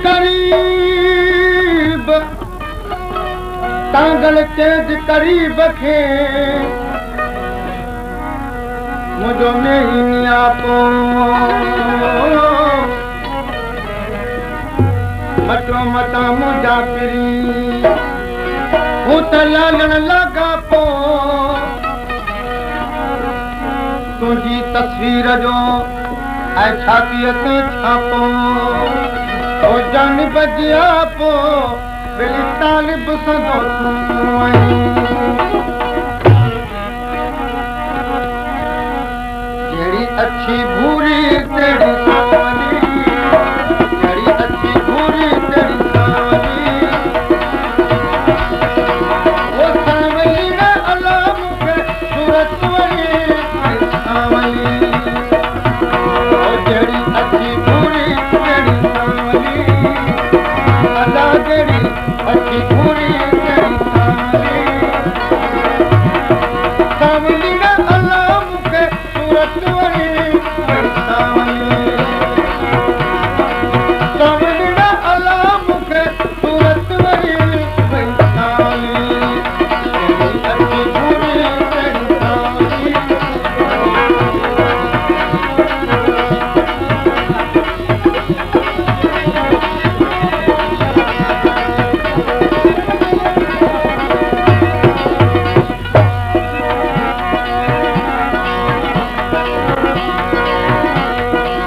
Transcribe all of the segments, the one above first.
करीब तांगल चेंज करीब खे मुझो नहीं आपो मटो मता मुझा पिरी हूं त लालण लगा पो तुझी तस्वीर जो ऐं छातीअ ते छापो ओ जान बजिया पो बिल तालिब सदो तूं आहीं जहिड़ी अच्छी भूरी तेरी सावली जहिड़ी अच्छी भूरी तेरी सावली ओ सावली रे अल्लाह मूंखे सूरत वरी सावली जहिड़ी अच्छी भूरी तेरी सावली अल्लाह जहिड़ी अच्छी भूरी तेरी सावली सावली रे अल्लाह मूंखे सूरत वरी सावली सावली रे अल्लाह मूंखे सूरत वरी सावली जहिड़ी अच्छी भूरी तेरी सावली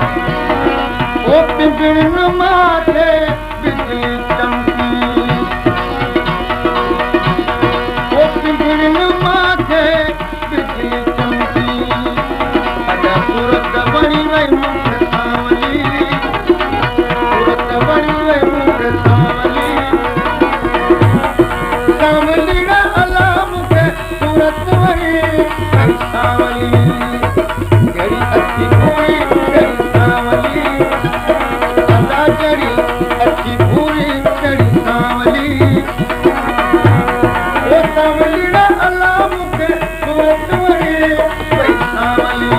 ओ पिंपण माथे बिजली चमकी ओ पिंपण माथे बिजली चमकी अजा सूरत बणी वई मूंखे सावली सूरत बणी वई मूंखे सावली सावली रे अल्लाह मूंखे सूरत वरी सावली जहिड़ी अच्छी भूरी तेरी सावली अल्लाह जहिड़ी अच्छी भूरी तेरी सावली ओ सावली रे अल्लाह मूंखे सूरत वरी सावली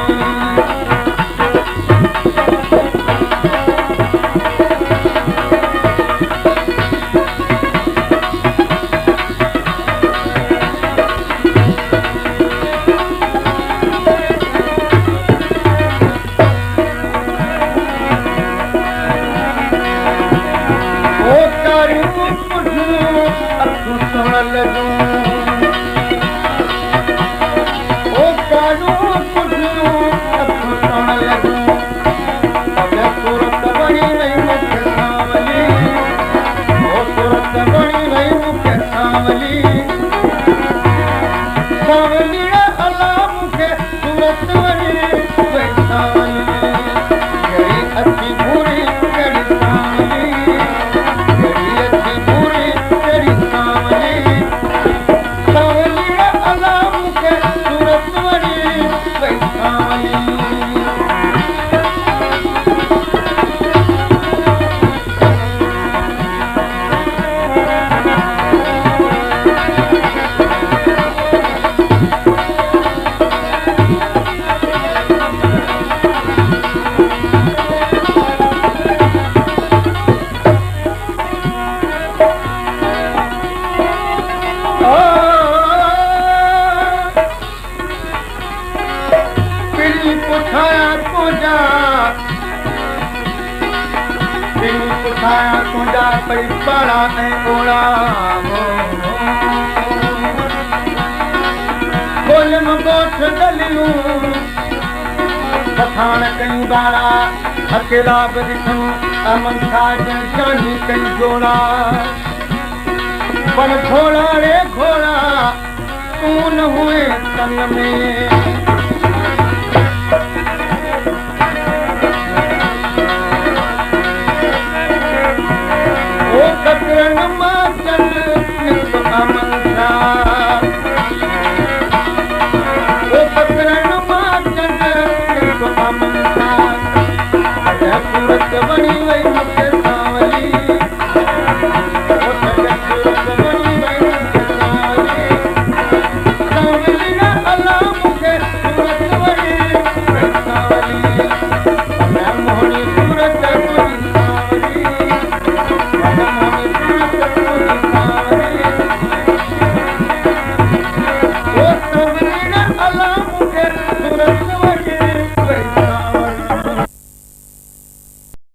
ओ कारी पुछूं अखूं सुण लॻूं ओ कारूं पुछूं अखूं सुण लॻूं अॼु सूरत बणी वई मूंखे सावली ओ सूरत बणी वई मूंखे सावली सावली रे अल्लाह मूंखे सूरत वरी सावली जहिड़ी अच्छी भूरी तेरी सावली जहिड़ी अच्छी भूरी तेरी सावली सावली रे अल्लाह मूंखे सूरत वरी सावली पिली पुछाया तुंहिंजा पिली पुछाया तुंहिंजा पई पाड़ा ऐं ओड़ा ॻोल्हियम ॻोठ गलियूं पठाण कयूं बाड़ा अकेला बि ॾिठूं अमन सां शानी कई जोड़ा पर घोड़ा रे घोड़ा तूं न हुए तन में